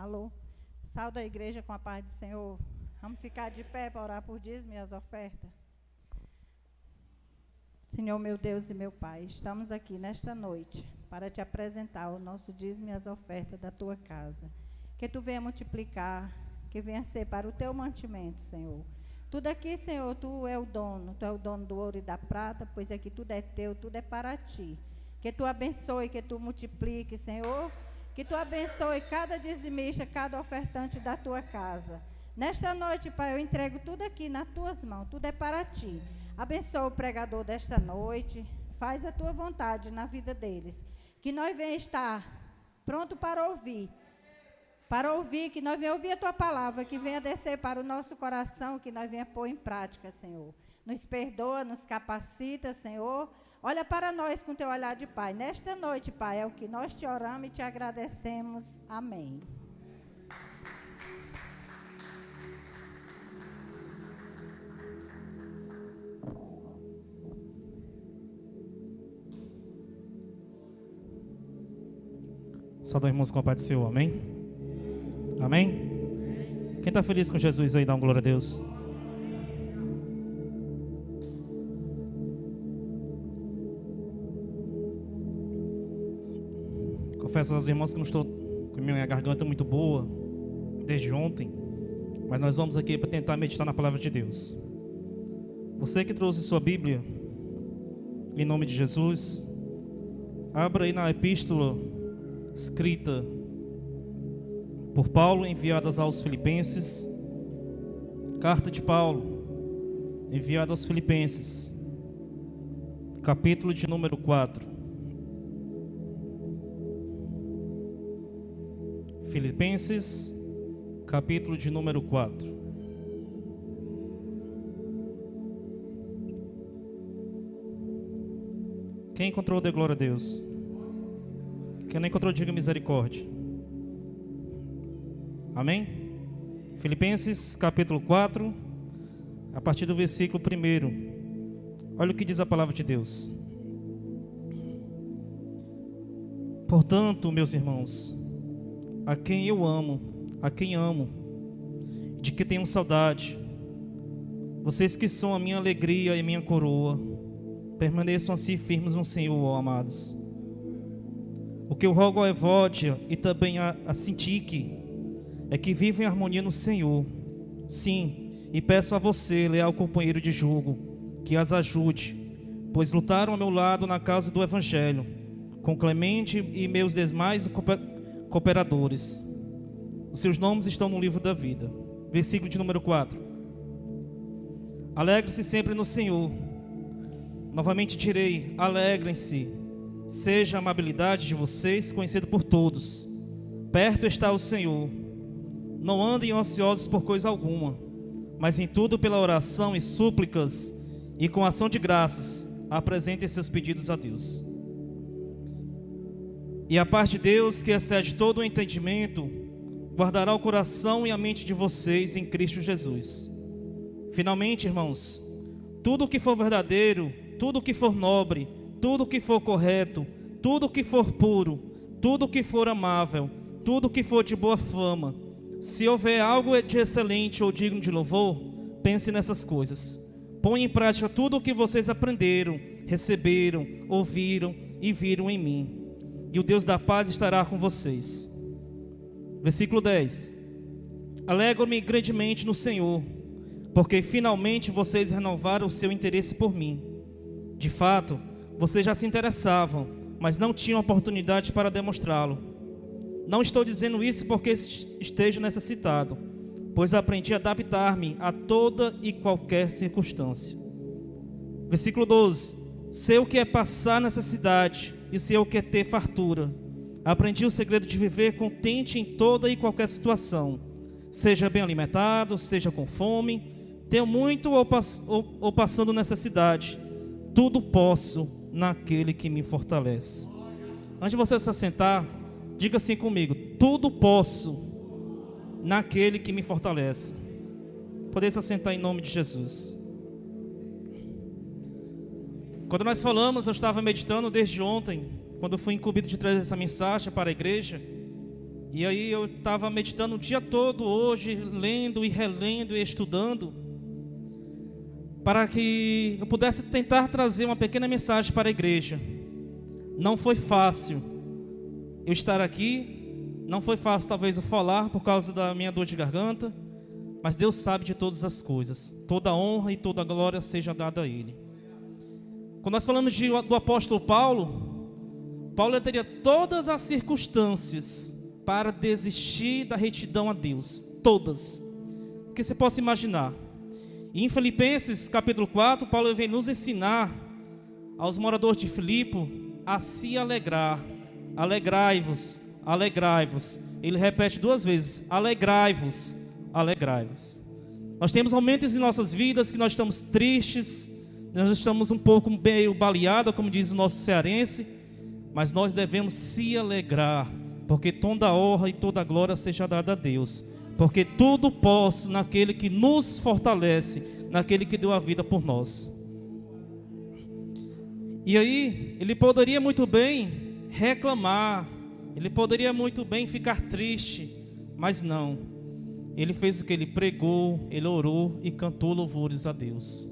Alô? Saúde a igreja com a paz do Senhor. Vamos ficar de pé para orar por dízimo e as ofertas. Senhor, meu Deus e meu Pai, estamos aqui nesta noite para te apresentar o nosso dízimo e as ofertas da tua casa. Que tu venha multiplicar, que venha ser para o teu mantimento, Senhor. Tudo aqui, Senhor, tu é o dono do ouro e da prata, pois aqui tudo é teu, tudo é para ti. Que tu abençoe, que tu multiplique, Senhor. Que tu abençoe cada dizimista, cada ofertante da tua casa. Nesta noite, Pai, eu entrego tudo aqui nas tuas mãos, tudo é para ti. Abençoa o pregador desta noite, faz a tua vontade na vida deles. Que nós venhamos estar pronto para ouvir, que nós venhamos ouvir a tua palavra, que venha descer para o nosso coração, que nós venhamos pôr em prática, Senhor. Nos perdoa, nos capacita, Senhor. Olha para nós com teu olhar de Pai. Nesta noite, Pai, é o que nós te oramos e te agradecemos. Amém. Saúde, irmãos, com a paz do Senhor, amém? Amém? Quem está feliz com Jesus aí, dá uma glória a Deus. Confesso aos irmãos que não estou com a minha garganta muito boa desde ontem, mas nós vamos aqui para tentar meditar na palavra de Deus. Você que trouxe sua Bíblia, em nome de Jesus, abra aí na epístola escrita por Paulo, enviadas aos Filipenses, carta de Paulo, enviada aos Filipenses, capítulo de número 4. Filipenses, capítulo de número 4. Quem encontrou, dê glória a Deus. Quem não encontrou, diga misericórdia. Amém? Filipenses capítulo 4, a partir do versículo 1. Olha o que diz a palavra de Deus. Portanto, meus irmãos, a quem eu amo, a quem amo, de que tenho saudade, vocês que são a minha alegria e a minha coroa, permaneçam assim firmes no Senhor, ó amados. O que eu rogo ao Evódia e também a Sintique é que vivam em harmonia no Senhor. Sim, e peço a você, leal companheiro de jugo, que as ajude, pois lutaram ao meu lado na causa do Evangelho, com Clemente e meus demais cooperadores. Os seus nomes estão no livro da vida. Versículo de número 4. Alegre-se sempre no Senhor. Novamente direi, alegrem-se. Seja a amabilidade de vocês conhecida por todos. Perto está o Senhor. Não andem ansiosos por coisa alguma, mas em tudo pela oração e súplicas e com ação de graças apresentem seus pedidos a Deus. E a paz de Deus, que excede todo o entendimento, guardará o coração e a mente de vocês em Cristo Jesus. Finalmente, irmãos, tudo o que for verdadeiro, tudo o que for nobre, tudo o que for correto, tudo o que for puro, tudo o que for amável, tudo o que for de boa fama, se houver algo de excelente ou digno de louvor, pense nessas coisas. Põe em prática tudo o que vocês aprenderam, receberam, ouviram e viram em mim. E o Deus da paz estará com vocês. Versículo 10. Alegro-me grandemente no Senhor, porque finalmente vocês renovaram o seu interesse por mim. De fato, vocês já se interessavam, mas não tinham oportunidade para demonstrá-lo. Não estou dizendo isso porque esteja necessitado, pois aprendi a adaptar-me a toda e qualquer circunstância. Versículo 12. Sei o que é passar necessidade e sei o que é ter fartura. Aprendi o segredo de viver contente em toda e qualquer situação, seja bem alimentado, seja com fome, tenho muito ou passando necessidade. Tudo posso naquele que me fortalece. Antes de você se assentar, diga assim comigo: tudo posso naquele que me fortalece. Poder se assentar em nome de Jesus. Quando nós falamos, eu estava meditando desde ontem, quando eu fui incumbido de trazer essa mensagem para a igreja, E aí eu estava meditando o dia todo hoje, lendo e relendo e estudando, para que eu pudesse tentar trazer uma pequena mensagem para a igreja. Não foi fácil eu estar aqui, não foi fácil talvez eu falar por causa da minha dor de garganta, mas Deus sabe de todas as coisas. Toda a honra e toda a glória seja dada a Ele. Quando nós falamos do apóstolo Paulo teria todas as circunstâncias para desistir da retidão a Deus, todas, que você possa imaginar. E em Filipenses capítulo 4, Paulo vem nos ensinar aos moradores de Filipe a se alegrar. Alegrai-vos, alegrai-vos. Ele repete 2 vezes: alegrai-vos, alegrai-vos. Nós temos momentos em nossas vidas que nós estamos tristes, nós estamos um pouco meio baleados, como diz o nosso cearense, mas nós devemos se alegrar, porque toda a honra e toda a glória seja dada a Deus, porque tudo posso naquele que nos fortalece, naquele que deu a vida por nós. E aí, ele poderia muito bem reclamar, ele poderia muito bem ficar triste, mas não. Ele fez o que? Ele pregou, ele orou e cantou louvores a Deus.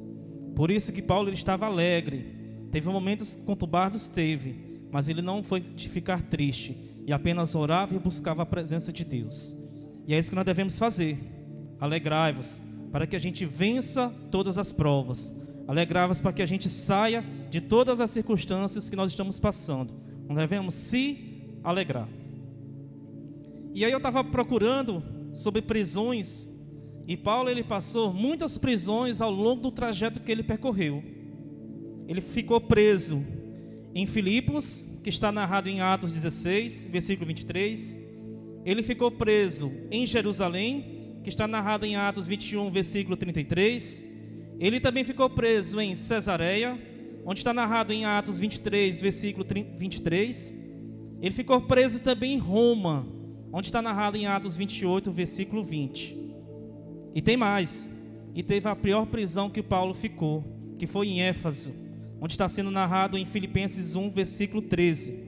Por isso que Paulo ele estava alegre. Teve momentos conturbados, teve, mas ele não foi de ficar triste, e apenas orava e buscava a presença de Deus. E é isso que nós devemos fazer: alegrai-vos, para que a gente vença todas as provas. Alegrai-vos para que a gente saia de todas as circunstâncias que nós estamos passando. Nós devemos se alegrar. E aí eu estava procurando sobre prisões, e Paulo ele passou muitas prisões ao longo do trajeto que ele percorreu. Ele ficou preso em Filipos, que está narrado em Atos 16, versículo 23. Ele ficou preso em Jerusalém, que está narrado em Atos 21, versículo 33. Ele também ficou preso em Cesareia, onde está narrado em Atos 23, versículo 23. Ele ficou preso também em Roma, onde está narrado em Atos 28, versículo 20. E tem mais. E teve a pior prisão que Paulo ficou, que foi em Éfeso, onde está sendo narrado em Filipenses 1, versículo 13.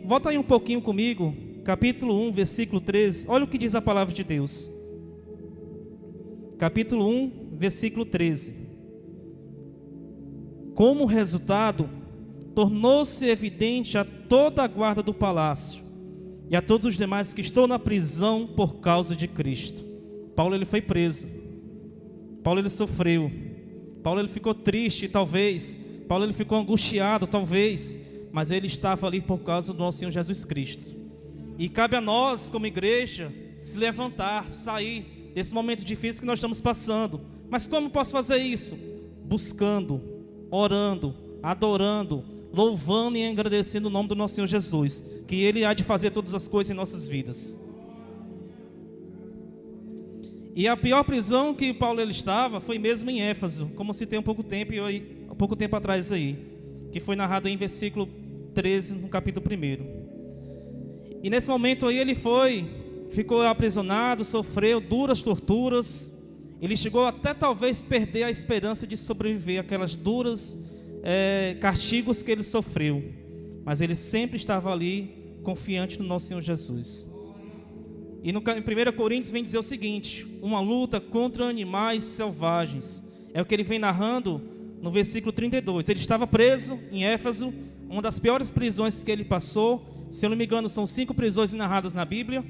Volta aí um pouquinho comigo, capítulo 1, versículo 13. Olha o que diz a palavra de Deus. Capítulo 1, versículo 13. Como resultado, tornou-se evidente a toda a guarda do palácio e a todos os demais que estão na prisão por causa de Cristo. Paulo ele foi preso. Paulo ele sofreu. Paulo ele ficou triste, talvez. Paulo ele ficou angustiado, talvez. Mas ele estava ali por causa do nosso Senhor Jesus Cristo. E cabe a nós, como igreja, se levantar, sair desse momento difícil que nós estamos passando. Mas como posso fazer isso? Buscando, orando, adorando, louvando e agradecendo o nome do nosso Senhor Jesus, que Ele há de fazer todas as coisas em nossas vidas. E a pior prisão que Paulo ele estava foi mesmo em Éfeso, como citei um pouco tempo atrás aí, que foi narrado em versículo 13 no capítulo 1. E nesse momento aí ele ficou aprisionado, sofreu duras torturas. Ele chegou até talvez perder a esperança de sobreviver àquelas duras castigos que ele sofreu. Mas ele sempre estava ali, confiante no nosso Senhor Jesus. E em 1 Coríntios vem dizer o seguinte: uma luta contra animais selvagens. É o que ele vem narrando no versículo 32. Ele estava preso em Éfeso, uma das piores prisões que ele passou. Se eu não me engano, são 5 prisões narradas na Bíblia.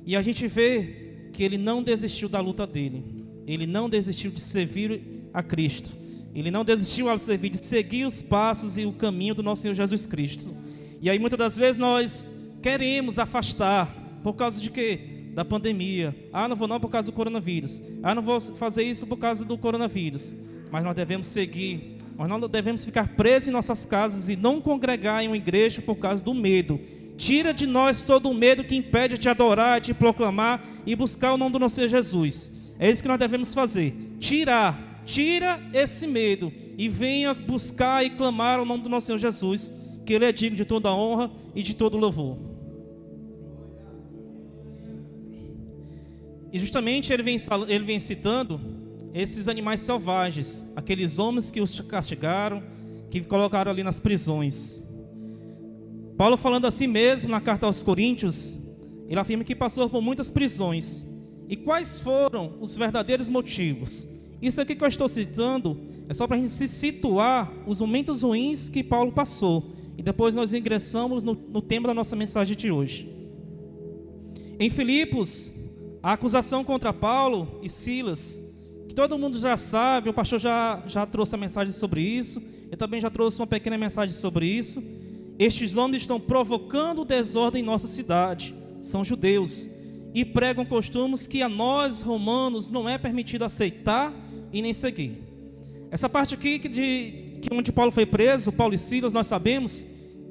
E a gente vê que ele não desistiu da luta dele. Ele não desistiu de servir a Cristo. Ele não desistiu ao servir, de seguir os passos e o caminho do nosso Senhor Jesus Cristo. E aí muitas das vezes nós queremos afastar. Por causa de quê? Da pandemia. Não vou não por causa do coronavírus. Não vou fazer isso por causa do coronavírus. Mas nós devemos seguir. Nós não devemos ficar presos em nossas casas e não congregar em uma igreja por causa do medo. Tira de nós todo o medo que impede de adorar, de proclamar e buscar o nome do nosso Senhor Jesus. É isso que nós devemos fazer. Tira esse medo e venha buscar e clamar o nome do nosso Senhor Jesus, que Ele é digno de toda a honra e de todo o louvor. E justamente ele vem citando esses animais selvagens, aqueles homens que os castigaram, que colocaram ali nas prisões. Paulo falando assim mesmo na carta aos Coríntios, ele afirma que passou por muitas prisões. E quais foram os verdadeiros motivos? Isso aqui que eu estou citando é só para a gente se situar os momentos ruins que Paulo passou. E depois nós ingressamos no tema da nossa mensagem de hoje. Em Filipos, a acusação contra Paulo e Silas, que todo mundo já sabe, o pastor já trouxe a mensagem sobre isso, eu também já trouxe uma pequena mensagem sobre isso. Estes homens estão provocando desordem em nossa cidade, são judeus, e pregam costumes que a nós, romanos, não é permitido aceitar e nem seguir. Essa parte aqui onde Paulo foi preso, Paulo e Silas, nós sabemos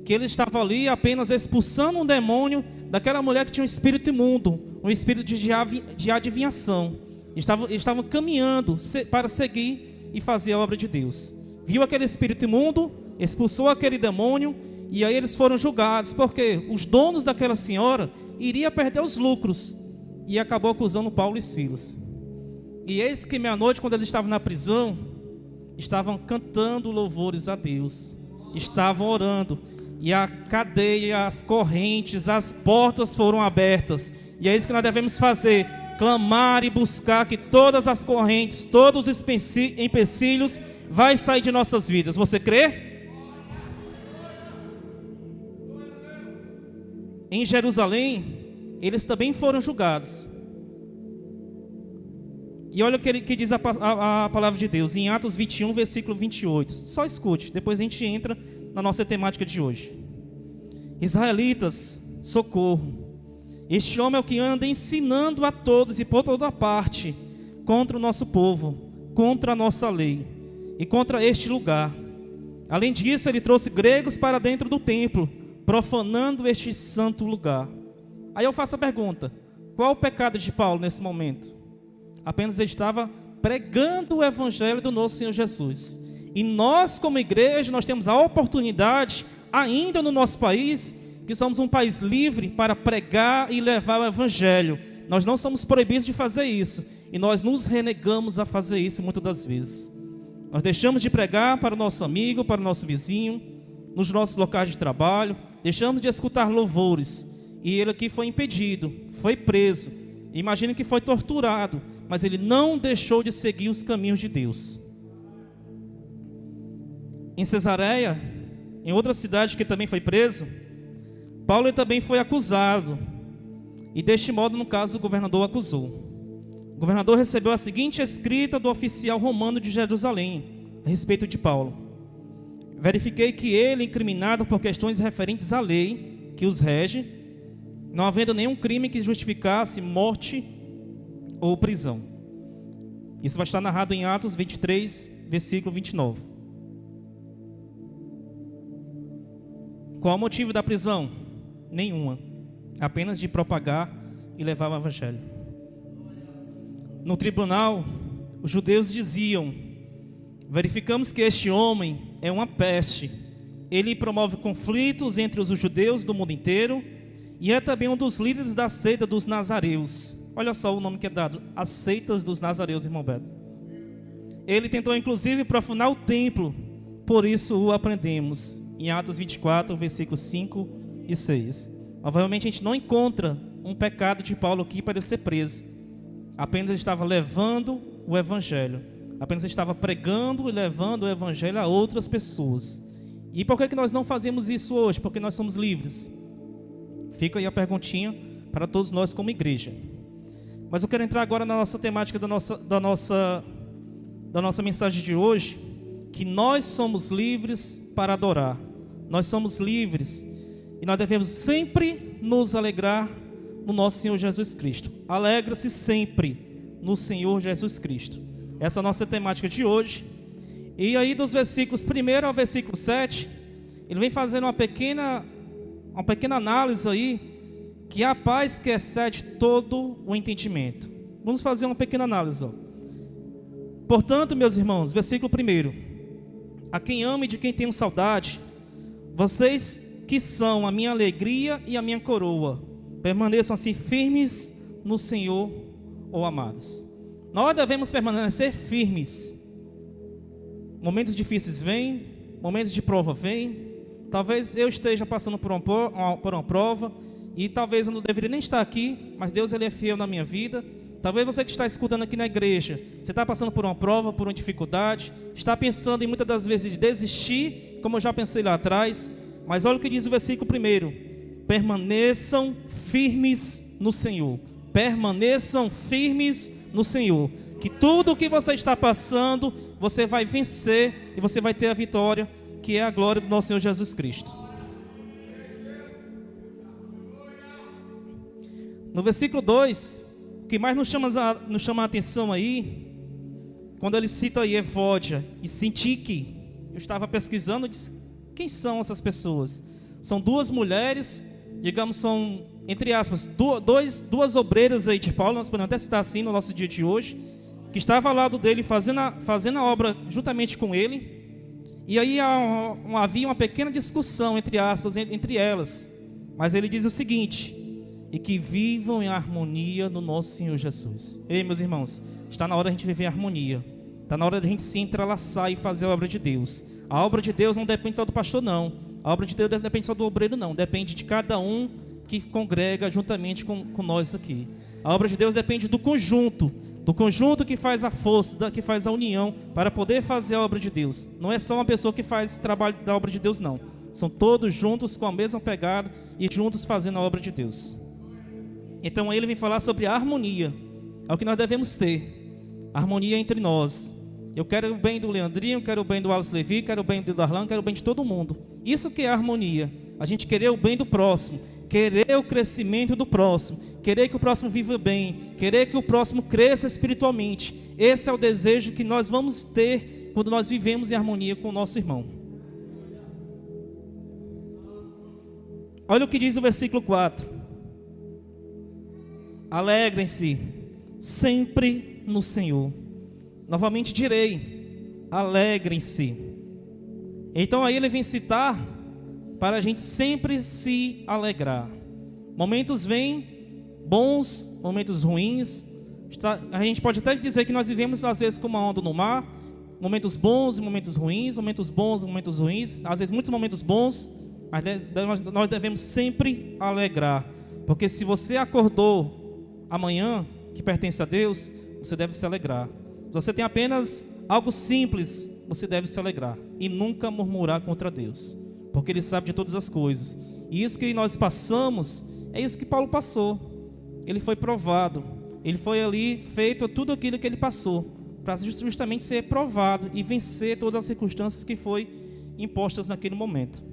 que eles estavam ali apenas expulsando um demônio daquela mulher que tinha um espírito imundo, um espírito de adivinhação. Estavam caminhando para seguir e fazer a obra de Deus. Viu aquele espírito imundo, expulsou aquele demônio, e aí eles foram julgados, porque os donos daquela senhora iriam perder os lucros, e acabou acusando Paulo e Silas. E eis que meia-noite, quando eles estavam na prisão, estavam cantando louvores a Deus, estavam orando, e a cadeia, as correntes, as portas foram abertas. E é isso que nós devemos fazer: clamar e buscar que todas as correntes, todos os empecilhos vai sair de nossas vidas. Você crê? Em Jerusalém, eles também foram julgados. E olha o que diz a palavra de Deus em Atos 21, versículo 28. Só escute, depois a gente entra na nossa temática de hoje. Israelitas, socorro. Este homem é o que anda ensinando a todos e por toda parte contra o nosso povo, contra a nossa lei e contra este lugar. Além disso, ele trouxe gregos para dentro do templo, profanando este santo lugar. Aí eu faço a pergunta: qual o pecado de Paulo nesse momento? Apenas ele estava pregando o evangelho do nosso Senhor Jesus. E nós, como igreja, nós temos a oportunidade, ainda no nosso país, que somos um país livre, para pregar e levar o evangelho. Nós não somos proibidos de fazer isso, e nós nos renegamos a fazer isso muitas das vezes. Nós deixamos de pregar para o nosso amigo, para o nosso vizinho, nos nossos locais de trabalho, deixamos de escutar louvores, e ele aqui foi impedido, foi preso, imagino que foi torturado, mas ele não deixou de seguir os caminhos de Deus. Em Cesareia, em outra cidade que também foi preso, Paulo também foi acusado, e deste modo, no caso, o governador acusou. O governador recebeu a seguinte escrita do oficial romano de Jerusalém, a respeito de Paulo: verifiquei que ele, incriminado por questões referentes à lei que os rege, não havendo nenhum crime que justificasse morte ou prisão. Isso vai estar narrado em Atos 23, versículo 29. Qual o motivo da prisão? Nenhuma. Apenas de propagar e levar o evangelho. No tribunal, os judeus diziam: verificamos que este homem é uma peste. Ele promove conflitos entre os judeus do mundo inteiro e é também um dos líderes da seita dos nazareus. Olha só o nome que é dado: as seitas dos nazareus, irmão Beto. Ele tentou inclusive profanar o templo, por isso o aprendemos em Atos 24, versículos 5 e 6. Provavelmente a gente não encontra um pecado de Paulo aqui para ele ser preso. Apenas ele estava levando o evangelho, apenas ele estava pregando e levando o evangelho a outras pessoas. E por que nós não fazemos isso hoje? Porque nós somos livres. Fica aí a perguntinha para todos nós como igreja. Mas eu quero entrar agora na nossa temática da nossa mensagem de hoje, que nós somos livres para adorar. Nós somos livres e nós devemos sempre nos alegrar no nosso Senhor Jesus Cristo. Alegra-se sempre no Senhor Jesus Cristo. Essa é a nossa temática de hoje. E aí dos versículos 1 ao versículo 7, ele vem fazendo uma pequena análise aí, que é a paz que excede todo o entendimento. Vamos fazer uma pequena análise. Portanto, meus irmãos, versículo 1: a quem amo e de quem tenho saudade, vocês que são a minha alegria e a minha coroa, permaneçam assim firmes no Senhor, ó amados. Nós devemos permanecer firmes. Momentos difíceis vêm, momentos de prova vêm. Talvez eu esteja passando por uma prova e talvez eu não deveria nem estar aqui, mas Deus ele é fiel na minha vida. Talvez você que está escutando aqui na igreja, você está passando por uma prova, por uma dificuldade, está pensando em muitas das vezes desistir, como eu já pensei lá atrás, mas olha o que diz o versículo 1: permaneçam firmes no Senhor, permaneçam firmes no Senhor, que tudo o que você está passando, você vai vencer e você vai ter a vitória, que é a glória do nosso Senhor Jesus Cristo. No versículo 2, o que mais nos chama a atenção aí, quando ele cita aí Evódia e Sintique, eu estava pesquisando e disse, quem são essas pessoas? São duas mulheres, digamos, são, entre aspas, duas obreiras aí de Paulo, nós podemos até citar assim no nosso dia de hoje, que estava ao lado dele fazendo a obra juntamente com ele, e aí havia uma pequena discussão, entre aspas, entre elas, mas ele diz o seguinte: e que vivam em harmonia no nosso Senhor Jesus. Ei, meus irmãos, está na hora da gente viver em harmonia, está na hora da gente se entrelaçar e fazer a obra de Deus. A obra de Deus não depende só do pastor, não. A obra de Deus não depende só do obreiro, não. Depende de cada um que congrega juntamente com nós aqui. A obra de Deus depende do conjunto que faz a força, que faz a união para poder fazer a obra de Deus. Não é só uma pessoa que faz trabalho da obra de Deus, não. São todos juntos com a mesma pegada e juntos fazendo a obra de Deus. Então aí ele vem falar sobre a harmonia. É o que nós devemos ter. Harmonia entre nós. Eu quero o bem do Leandrinho, eu quero o bem do Wallace Levi, quero o bem do Darlan, quero o bem de todo mundo. Isso que é harmonia. A gente querer o bem do próximo, querer o crescimento do próximo, querer que o próximo viva bem, querer que o próximo cresça espiritualmente. Esse é o desejo que nós vamos ter quando nós vivemos em harmonia com o nosso irmão. Olha o que diz o versículo 4. Alegrem-se sempre no Senhor. Novamente direi, alegrem-se. Então aí ele vem citar para a gente sempre se alegrar. Momentos vêm bons, momentos ruins. A gente pode até dizer que nós vivemos às vezes como uma onda no mar, momentos bons e momentos ruins, momentos bons e momentos ruins, às vezes muitos momentos bons, mas nós devemos sempre alegrar, porque se você acordou amanhã, que pertence a Deus, você deve se alegrar. Se você tem apenas algo simples, você deve se alegrar e nunca murmurar contra Deus, porque Ele sabe de todas as coisas. E isso que nós passamos, é isso que Paulo passou. Ele foi provado, ele foi ali feito tudo aquilo que ele passou, para justamente ser provado e vencer todas as circunstâncias que foi impostas naquele momento.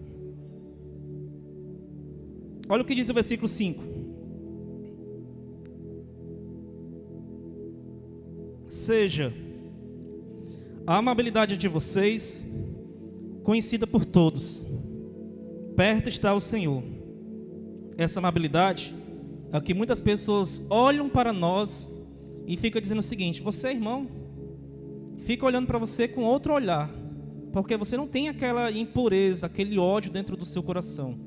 Olha o que diz o versículo 5. Seja a amabilidade de vocês conhecida por todos. Perto está o Senhor. Essa amabilidade é o que muitas pessoas olham para nós e ficam dizendo o seguinte: você, irmão, fica olhando para você com outro olhar, porque você não tem aquela impureza, aquele ódio dentro do seu coração.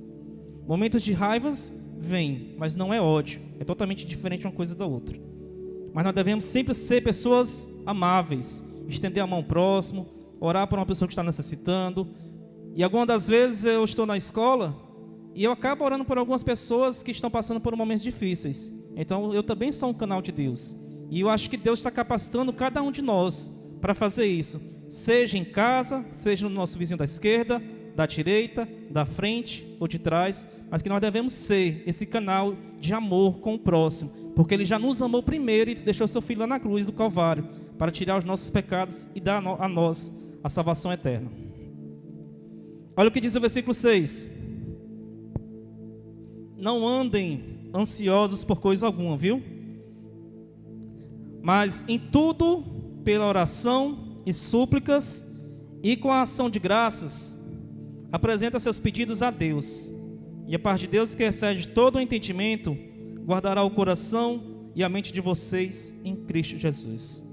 Momentos de raivas vêm, mas não é ódio, é totalmente diferente uma coisa da outra. Mas nós devemos sempre ser pessoas amáveis, estender a mão ao próximo, orar por uma pessoa que está necessitando. E algumas das vezes eu estou na escola e eu acabo orando por algumas pessoas que estão passando por momentos difíceis. Então eu também sou um canal de Deus. E eu acho que Deus está capacitando cada um de nós para fazer isso. Seja em casa, seja no nosso vizinho da esquerda, da direita, da frente ou de trás. Mas que nós devemos ser esse canal de amor com o próximo. Porque Ele já nos amou primeiro e deixou seu Filho lá na cruz do Calvário para tirar os nossos pecados e dar a nós a salvação eterna. Olha o que diz o versículo 6. Não andem ansiosos por coisa alguma, viu? Mas em tudo, pela oração e súplicas e com a ação de graças, apresenta seus pedidos a Deus. E a paz de Deus, que excede todo o entendimento, guardará o coração e a mente de vocês em Cristo Jesus.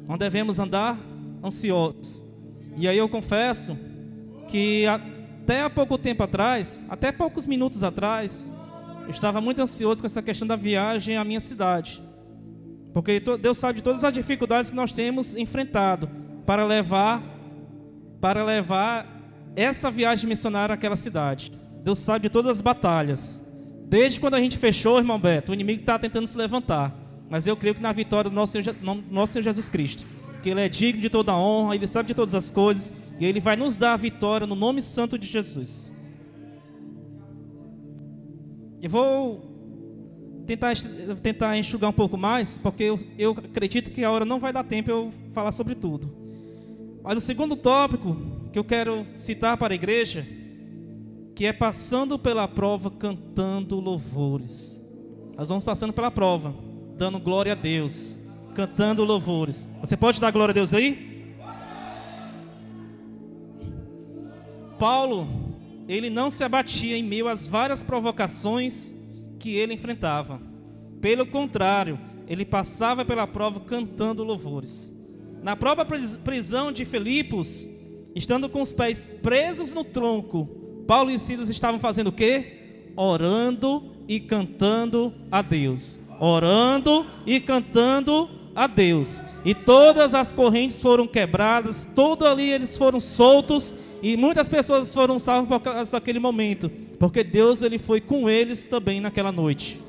Não devemos andar ansiosos. E aí eu confesso que até há pouco tempo atrás, até poucos minutos atrás, eu estava muito ansioso com essa questão da viagem à minha cidade. Porque Deus sabe de todas as dificuldades que nós temos enfrentado para levar essa viagem missionária àquela cidade. Deus sabe de todas as batalhas. Desde quando a gente fechou, irmão Beto, o inimigo está tentando se levantar. Mas eu creio que na vitória do nosso Senhor Jesus Cristo, que Ele é digno de toda a honra, Ele sabe de todas as coisas, e Ele vai nos dar a vitória no nome santo de Jesus. Eu vou tentar enxugar um pouco mais, porque eu acredito que a hora não vai dar tempo eu falar sobre tudo. Mas o segundo tópico que eu quero citar para a igreja, que é passando pela prova cantando louvores. Nós vamos passando pela prova, dando glória a Deus, cantando louvores. Você pode dar glória a Deus aí? Paulo, ele não se abatia em meio às várias provocações que ele enfrentava. Pelo contrário, ele passava pela prova cantando louvores. Na própria prisão de Filipos, estando com os pés presos no tronco, Paulo e Silas estavam fazendo o quê? Orando e cantando a Deus. Orando e cantando a Deus. E todas as correntes foram quebradas, todo ali eles foram soltos, e muitas pessoas foram salvas por causa daquele momento, porque Deus ele foi com eles também naquela noite.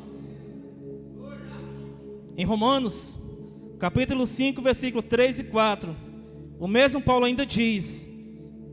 Em Romanos, capítulo 5, versículo 3 e 4, o mesmo Paulo ainda diz: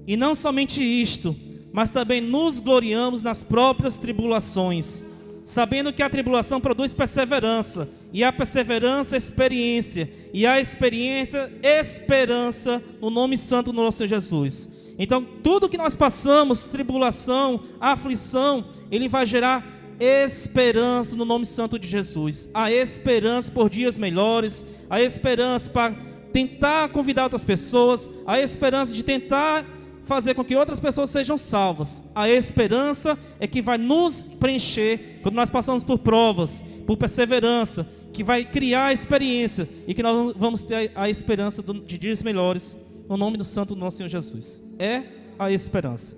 e não somente isto, mas também nos gloriamos nas próprias tribulações, sabendo que a tribulação produz perseverança, e a perseverança experiência, e a experiência esperança, no nome santo do nosso Senhor Jesus. Então tudo que nós passamos, tribulação, aflição, ele vai gerar esperança no nome santo de Jesus. A esperança por dias melhores, a esperança para tentar convidar outras pessoas, a esperança de tentar fazer com que outras pessoas sejam salvas. A esperança é que vai nos preencher quando nós passamos por provas, por perseverança, que vai criar a experiência e que nós vamos ter a esperança de dias melhores no nome do santo do nosso Senhor Jesus. É a esperança.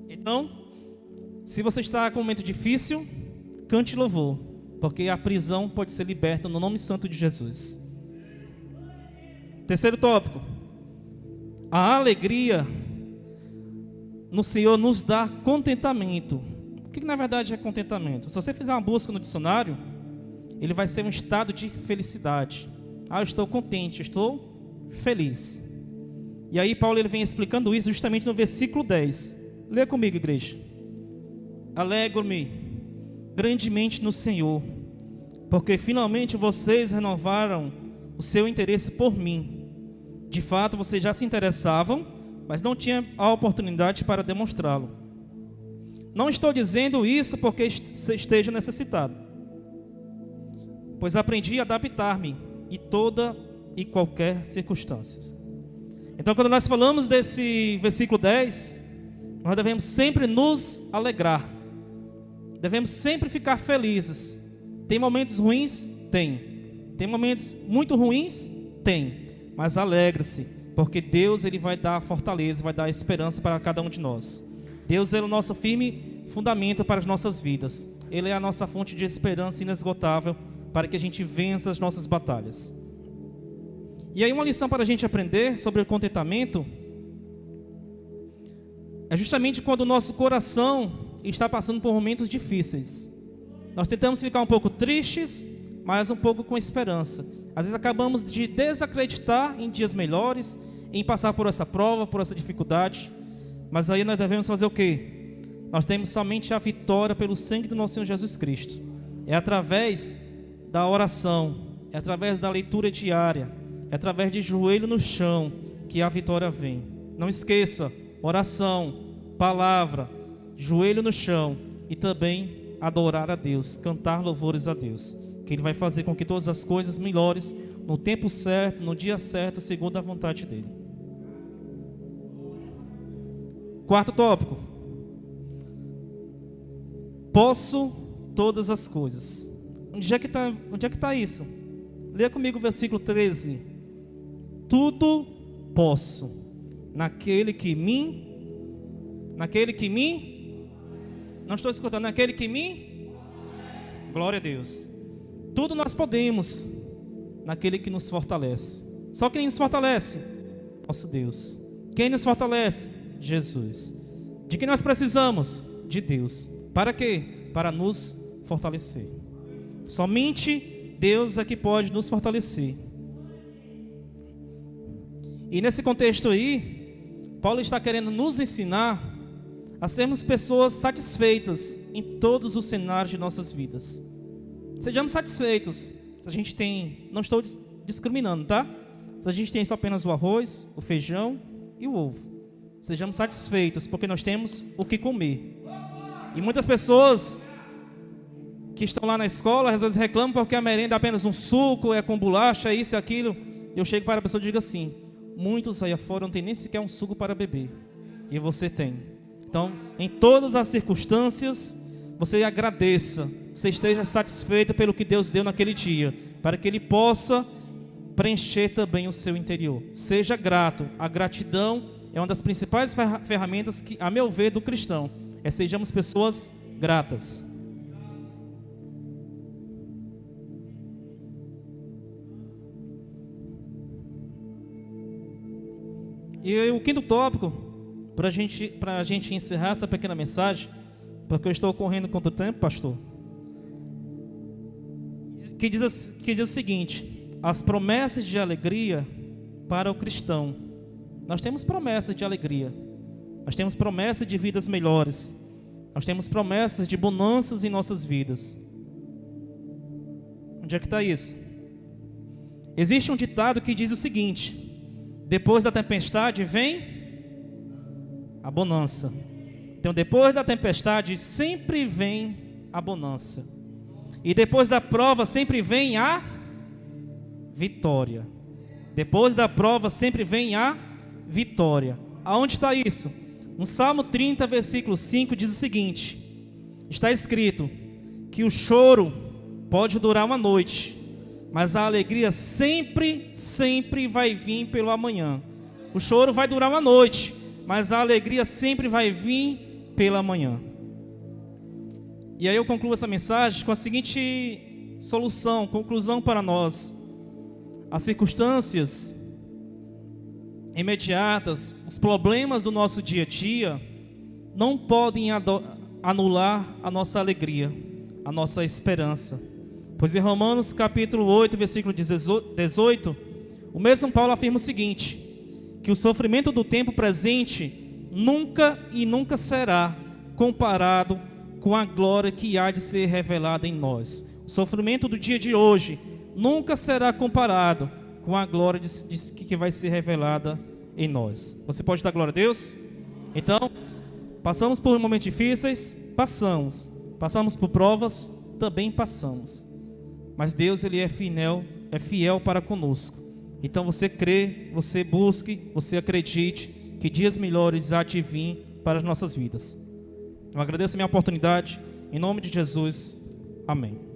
Então, se você está com um momento difícil, cante louvor, porque a prisão pode ser liberta no nome santo de Jesus. Terceiro tópico: a alegria no Senhor nos dá contentamento. O que na verdade é contentamento? Se você fizer uma busca no dicionário, ele vai ser um estado de felicidade. Eu estou contente, eu estou feliz. E aí Paulo ele vem explicando isso justamente no versículo 10. Leia comigo, igreja. Alegro-me grandemente no Senhor, porque finalmente vocês renovaram o seu interesse por mim. De fato, vocês já se interessavam, mas não tinham a oportunidade para demonstrá-lo. Não estou dizendo isso porque esteja necessitado, pois aprendi a adaptar-me em toda e qualquer circunstância. Então, quando nós falamos desse versículo 10, nós devemos sempre nos alegrar, devemos sempre ficar felizes. Tem momentos ruins? Tem momentos muito ruins? Tem. Mas alegre-se, porque Deus ele vai dar fortaleza, vai dar esperança para cada um de nós. Deus é o nosso firme fundamento para as nossas vidas. Ele é a nossa fonte de esperança inesgotável para que a gente vença as nossas batalhas. E aí uma lição para a gente aprender sobre o contentamento é justamente quando o nosso coração está passando por momentos difíceis. Nós tentamos ficar um pouco tristes, mas um pouco com esperança. Às vezes acabamos de desacreditar em dias melhores, em passar por essa prova, por essa dificuldade. Mas aí nós devemos fazer o quê? Nós temos somente a vitória pelo sangue do nosso Senhor Jesus Cristo. É através da oração, é através da leitura diária, é através de joelho no chão que a vitória vem. Não esqueça, oração, palavra, joelho no chão e também adorar a Deus, cantar louvores a Deus, que Ele vai fazer com que todas as coisas melhores no tempo certo, no dia certo, segundo a vontade dEle. Quarto tópico: posso todas as coisas. Onde é que está isso? Leia comigo o versículo 13. Tudo posso naquele que me... Não estou escutando. Naquele que me... Glória a Deus. Tudo nós podemos naquele que nos fortalece. Só quem nos fortalece? Nosso Deus. Quem nos fortalece? Jesus. De que nós precisamos? De Deus. Para quê? para nos fortalecer. Somente Deus é que pode nos fortalecer. E nesse contexto aí, Paulo está querendo nos ensinar a sermos pessoas satisfeitas em todos os cenários de nossas vidas. Sejamos satisfeitos. Se a gente tem, não estou discriminando, tá? Se a gente tem só apenas o arroz, o feijão e o ovo, sejamos satisfeitos, porque nós temos o que comer. E muitas pessoas que estão lá na escola, às vezes reclamam porque a merenda é apenas um suco, é com bolacha, isso e aquilo. Eu chego para a pessoa e digo assim: muitos aí afora não tem nem sequer um suco para beber, e você tem. Então, em todas as circunstâncias, você agradeça, você esteja satisfeito pelo que Deus deu naquele dia, para que Ele possa preencher também o seu interior. Seja grato. A gratidão é uma das principais ferramentas que, a meu ver, do cristão. Sejamos pessoas gratas. E o quinto tópico, para a gente encerrar essa pequena mensagem, porque eu estou correndo contra o tempo, pastor, que diz o seguinte: as promessas de alegria para o cristão. Nós temos promessas de alegria, nós temos promessas de vidas melhores, nós temos promessas de bonanças em nossas vidas. Onde é que está isso? Existe um ditado que diz o seguinte: depois da tempestade vem a bonança. Então, depois da tempestade sempre vem a bonança. E depois da prova sempre vem a vitória. Depois da prova sempre vem a vitória. Aonde está isso? No Salmo 30, versículo 5 diz o seguinte: está escrito que o choro pode durar uma noite, mas a alegria sempre vai vir pelo amanhã. O choro vai durar uma noite, mas a alegria sempre vai vir pela manhã. E aí eu concluo essa mensagem com a seguinte conclusão para nós: as circunstâncias imediatas, os problemas do nosso dia a dia não podem anular a nossa alegria, a nossa esperança. Pois em Romanos capítulo 8, versículo 18, o mesmo Paulo afirma o seguinte: que o sofrimento do tempo presente nunca será comparado com a glória que há de ser revelada em nós. O sofrimento do dia de hoje nunca será comparado com a glória que vai ser revelada em nós. Você pode dar glória a Deus? Então, passamos por momentos difíceis? Passamos por provas? Também passamos. Mas Deus, Ele é fiel para conosco. Então você crê, você busque, você acredite que dias melhores há de vir para as nossas vidas. Eu agradeço a minha oportunidade. Em nome de Jesus. Amém.